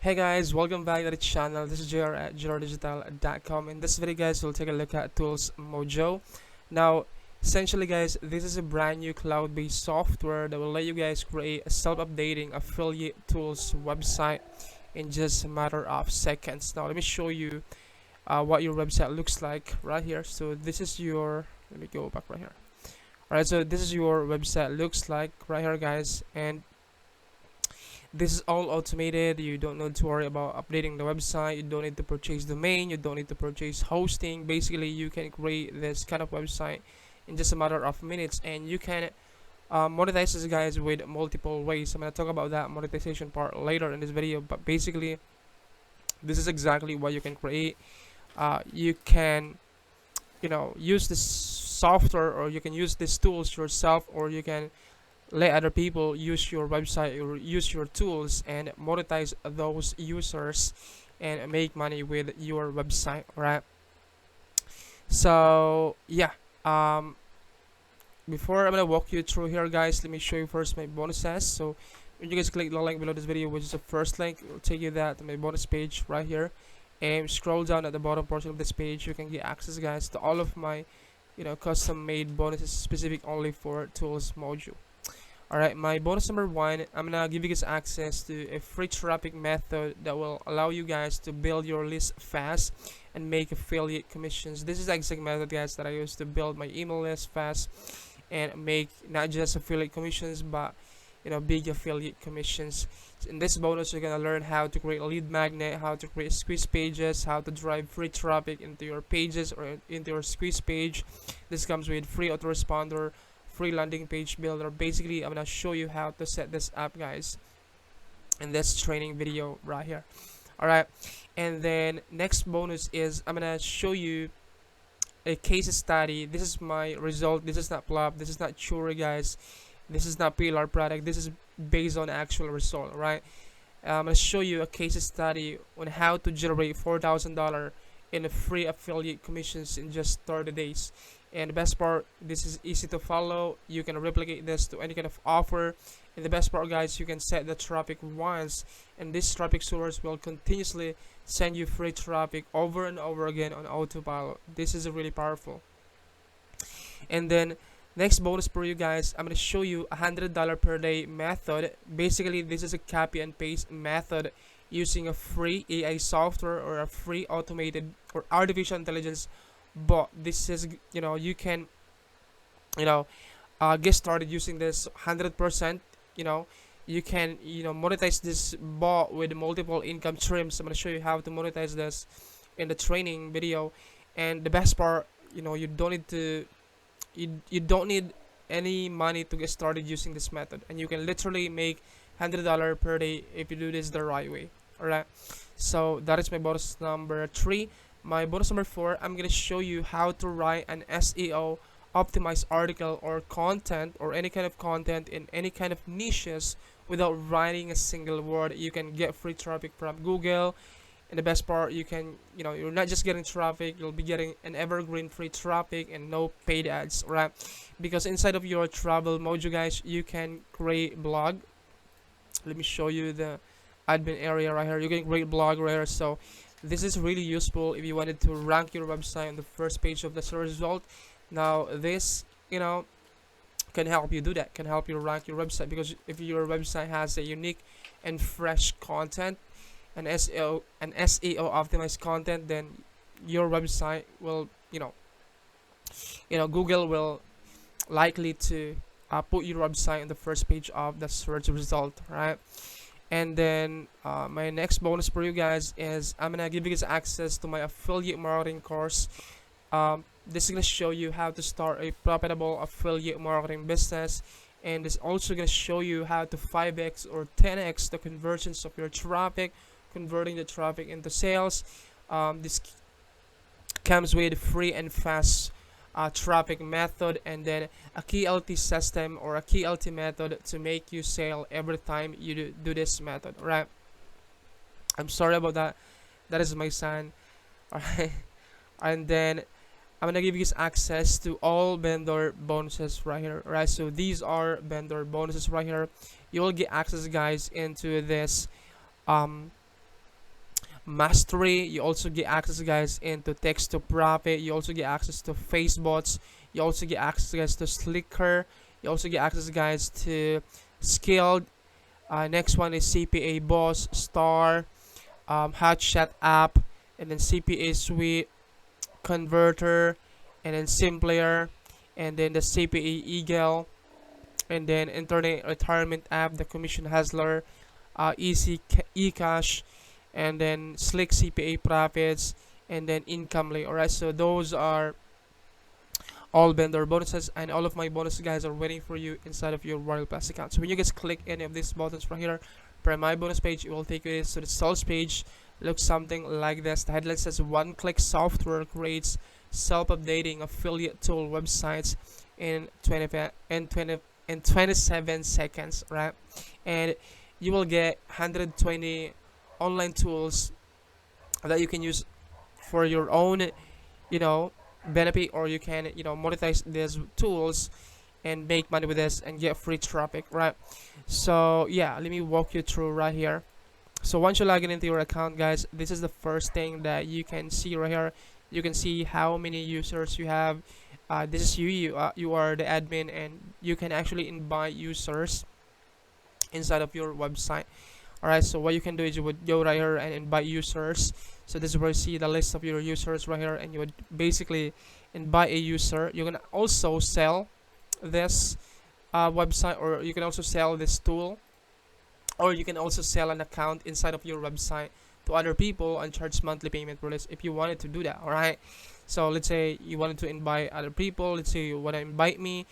Hey guys, welcome back to the channel. This is JR at jrdigital.com. In this video guys, we'll take a look at Tools Mojo. Now essentially guys, this is a brand new cloud-based software that will let you guys create a self-updating affiliate tools website in just a matter of seconds. Now let me show you what your website looks like right here. So this is your, let me go back right here. Alright, so this is your website looks like right here guys, and this is all automated. You don't need to worry about updating the website. You don't need to purchase domain. You don't need to purchase hosting. Basically, you can create this kind of website in just a matter of minutes, and you can monetize this guys with multiple ways. I'm gonna talk about that monetization part later in this video, but basically, this is exactly what you can create. You can, use this software, or you can use these tools yourself, or you can let other people use your website or use your tools and monetize those users and make money with your website. Right, so yeah, before I'm gonna walk you through here guys, let me show you first my bonuses. So when you guys click the link below this video, which is the first link, it will take you that to my bonus page right here, and scroll down at the bottom portion of this page. You can get access guys to all of my custom made bonuses specific only for Tools Mojo. Alright, my bonus number 1, I'm gonna give you guys access to a free traffic method that will allow you guys to build your list fast and make affiliate commissions. This is the exact method guys that I use to build my email list fast and make not just affiliate commissions, but big affiliate commissions. In this bonus, you're gonna learn how to create a lead magnet, how to create squeeze pages, how to drive free traffic into your pages or into your squeeze page. This comes with free autoresponder, free landing page builder. Basically, I'm gonna show you how to set this up guys in this training video right here. Alright, and then next bonus is I'm gonna show you a case study. This is my result. This is not plop, this is not theory guys, this is not PR product, this is based on actual result. Right, I'm gonna show you a case study on how to generate $4,000 in a free affiliate commissions in just 30 days. And the best part, this is easy to follow. You can replicate this to any kind of offer. And the best part guys, you can set the traffic once, and this traffic source will continuously send you free traffic over and over again on Autopilot. This is really powerful. And then next bonus for you guys, I'm going to show you $100 per day method. Basically, this is a copy and paste method using a free AI software or a free automated or artificial intelligence bot. This is you can get started using this 100%. You can monetize this bot with multiple income streams. I'm going to show you how to monetize this in the training video. And the best part, you don't need to you don't need any money to get started using this method, and you can literally make $100 per day if you do this the right way. Alright, so that is my bonus number 3. My bonus number 4, I'm gonna show you how to write an SEO optimized article or content or any kind of content in any kind of niches without writing a single word. You can get free traffic from Google, and the best part, you can you're not just getting traffic, you'll be getting an evergreen free traffic and no paid ads. Right, because inside of your travel mojo guys, you can create blog. Let me show you the admin area right here. You can create blog right here. So this is really useful if you wanted to rank your website on the first page of the search result. Now this can help you do that, can help you rank your website, because if your website has a unique and fresh content and SEO optimized content, then your website will Google will likely to put your website on the first page of the search result. Right, and then my next bonus for you guys is I'm gonna give you guys access to my affiliate marketing course. This is gonna show you how to start a profitable affiliate marketing business, and it's also gonna show you how to 5x or 10x the conversions of your traffic, converting the traffic into sales. This comes with free and fast traffic method, and then a key LT system or a key LT method to make you sell every time you do this method. Right, I'm sorry about that, that is my son. Alright, and then I'm gonna give you guys access to all vendor bonuses right here. Right, so these are vendor bonuses right here. You will get access, guys, into this um mastery. You also get access, guys, into text to profit. You also get access to facebots. You also get access, guys, to slicker. You also get access, guys, to skilled. Next one is CPA boss, star, hotshot app, and then CPA suite, converter, and then simpler, and then the CPA eagle, and then internet retirement app, the commission hustler, easy ecash, and then slick CPA profits, and then incomely. Alright, so those are all vendor bonuses, and all of my bonuses, guys, are waiting for you inside of your Royal Pass account. So when you guys click any of these buttons right here, for my bonus page, it will take you to the sales page. Looks something like this. The headline says one-click software creates self-updating affiliate tool websites in 27 seconds, right? And you will get 120 online tools that you can use for your own, benefit, or you can, monetize these tools and make money with this and get free traffic, right? So yeah, let me walk you through right here. So once you log in into your account, guys, this is the first thing that you can see right here. You can see how many users you have. This is you are the admin, and you can actually invite users inside of your website. Alright, so what you can do is you would go right here and invite users. So this is where you see the list of your users right here, and you would basically invite a user. You can also sell this website, or you can also sell this tool, or you can also sell an account inside of your website to other people and charge monthly payment for this if you wanted to do that. Alright, so let's say you wanted to invite other people. Let's say you want to invite me.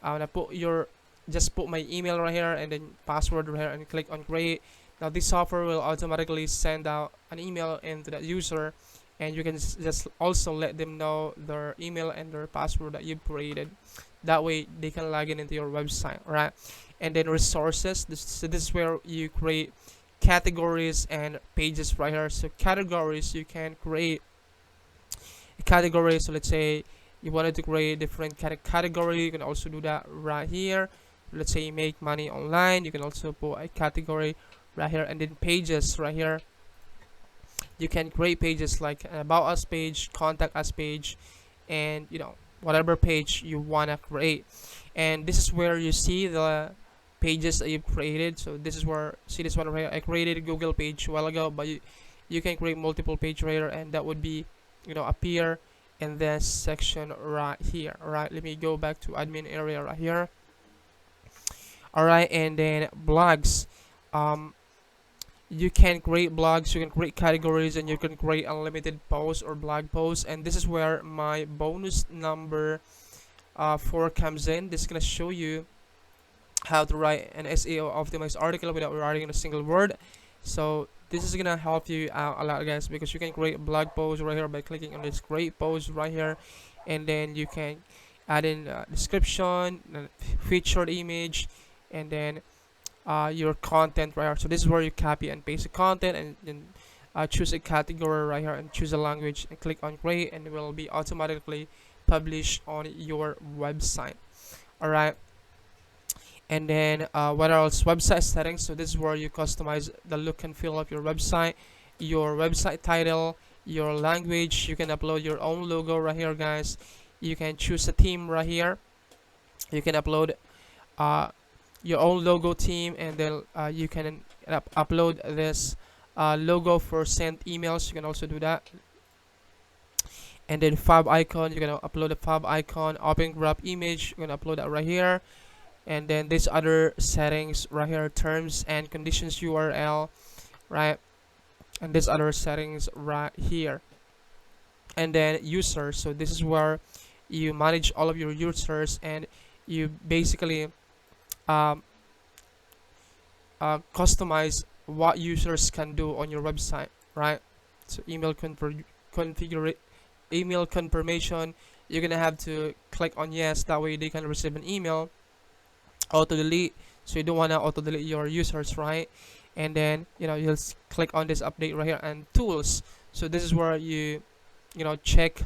I'm gonna just put my email right here and then password right here, and click on create. Now this software will automatically send out an email into that user, and you can just also let them know their email and their password that you've created. That way they can log in into your website, right? And then resources. This is where you create categories and pages right here. So categories, you can create a category. So let's say you wanted to create different category. You can also do that right here. Let's say you make money online. You can also put a category right here, and then pages right here. You can create pages like an about us page, contact us page, and whatever page you wanna create. And this is where you see the pages that you've created. So this is where, see this one right here, I created a Google page a while ago, but you can create multiple page right here, and that would be appear in this section right here. Alright, let me go back to admin area right here. Alright, and then blogs. You can create blogs, you can create categories, and you can create unlimited posts or blog posts. And this is where my bonus number 4 comes in. This is gonna show you how to write an SEO optimized article without writing a single word. So this is gonna help you out a lot, guys, because you can create blog posts right here by clicking on this create post right here, and then you can add in a description, featured image, and then your content right here. So this is where you copy and paste the content, and then choose a category right here and choose a language and click on create, and it will be automatically published on your website. Alright, and then what else? Website settings. So this is where you customize the look and feel of your website, your website title, your language. You can upload your own logo right here, guys. You can choose a theme right here. You can upload your own logo theme, and then you can upload this logo for sent emails. You can also do that. And then fab icon, you're gonna upload a fab icon. Open graph image, you're gonna upload that right here. And then this other settings right here, terms and conditions URL, right? And this other settings right here. And then users. So this is where you manage all of your users, and you basically customize what users can do on your website, right? So email confirmation, you're gonna have to click on yes. That way they can receive an email. Auto delete, so you don't want to auto delete your users, right? And then you'll click on this update right here. And tools, so this is where you check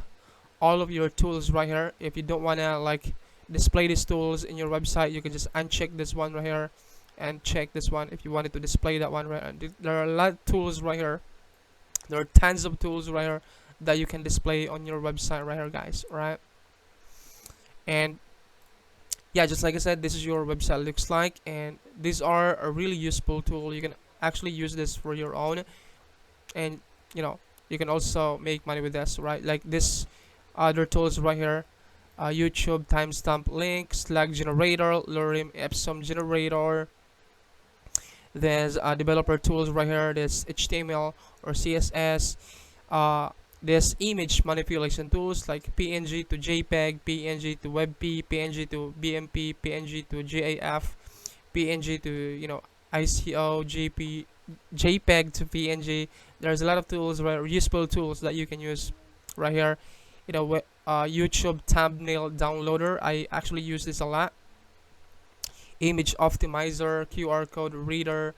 all of your tools right here. If you don't want to like display these tools in your website, you can just uncheck this one right here and check this one if you wanted to display that one right. And there are a lot of tools right here. There are tons of tools right here that you can display on your website right here, guys. Right? And yeah, just like I said, this is your website looks like, and these are a really useful tool. You can actually use this for your own, and you know, you can also make money with this, right? Like this other tools right here, YouTube timestamp link, slug generator, lorem ipsum generator. There's developer tools right here. There's HTML or CSS. There's image manipulation tools like PNG to JPEG, PNG to WebP, PNG to BMP, PNG to GIF, PNG to ICO, JPEG to PNG. There's a lot of tools, right? Useful tools that you can use right here. YouTube thumbnail downloader. I actually use this a lot. Image optimizer, QR code reader.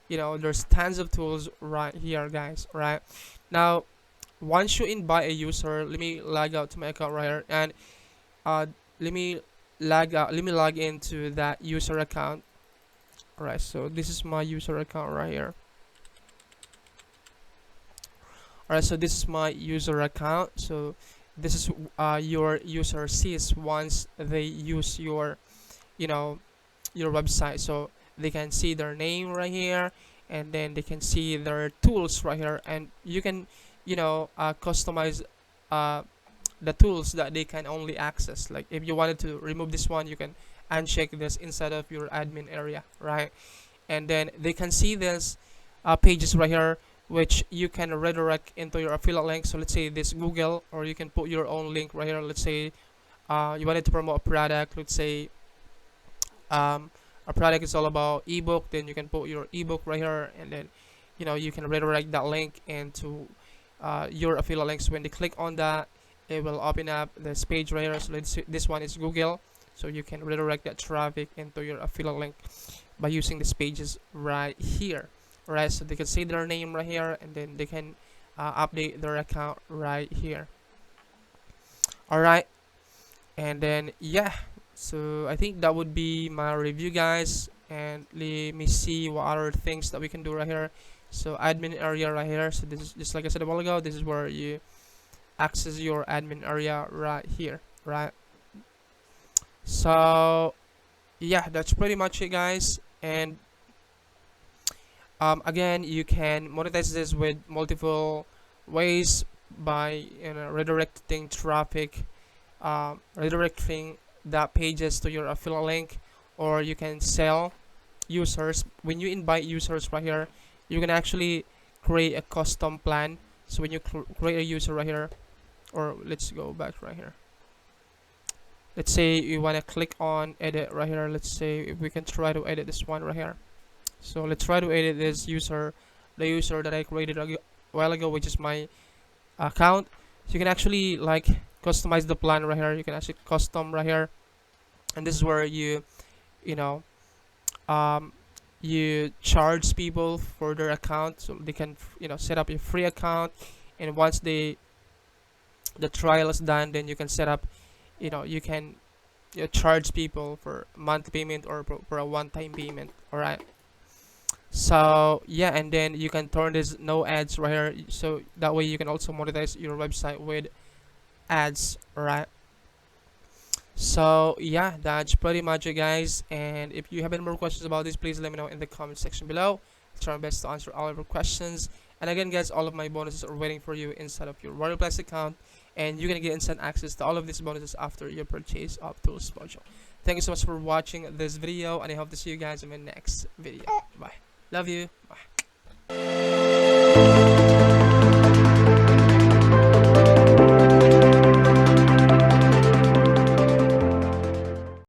There's tons of tools right here, guys. Right now, once you invite a user, let me log out to my account right here, and let me log into that user account. Alright, so this is my user account right here. Alright, so this is my user account. So this is your user sees once they use your your website. So they can see their name right here, and then they can see their tools right here, and you can customize the tools that they can only access. Like if you wanted to remove this one, you can uncheck this inside of your admin area, right? And then they can see this pages right here, which you can redirect into your affiliate link. So let's say this Google, or you can put your own link right here. Let's say you wanted to promote a product. Let's say a product is all about ebook, then you can put your ebook right here, and then you can redirect that link into your affiliate links. When they click on that, it will open up this page right here. So let's say this one is Google, so you can redirect that traffic into your affiliate link by using these pages right here. Right, so they can say their name right here, and then they can update their account right here. Alright, and then yeah, so I think that would be my review, guys. And let me see what other things that we can do right here. So admin area right here. So this is just like I said a while ago, this is where you access your admin area right here, right? So yeah, that's pretty much it, guys. And again, you can monetize this with multiple ways by redirecting traffic, redirecting that pages to your affiliate link, or you can sell users. When you invite users right here, you can actually create a custom plan. So when you create a user right here, or let's go back right here, let's say you want to click on edit right here. Let's say if we can try to edit this one right here. So let's try to edit this user, the user that I created a while ago, which is my account. So you can actually like customize the plan right here. You can actually custom right here, and this is where you you charge people for their account, so they can set up a free account, and once the trial is done, then you can set up you can charge people for monthly payment or for a one-time payment. All right, so yeah, and then you can turn this no ads right here, so that way you can also monetize your website with ads. All right, so yeah, that's pretty much it, guys. And if you have any more questions about this, please let me know in the comment section below. I'll try my best to answer all of your questions. And again, guys, all of my bonuses are waiting for you inside of your WordPress account, and you're gonna get instant access to all of these bonuses after your purchase of Tools Mojo. Thank you so much for watching this video, and I hope to see you guys in my next video. Bye. Love you. Bye.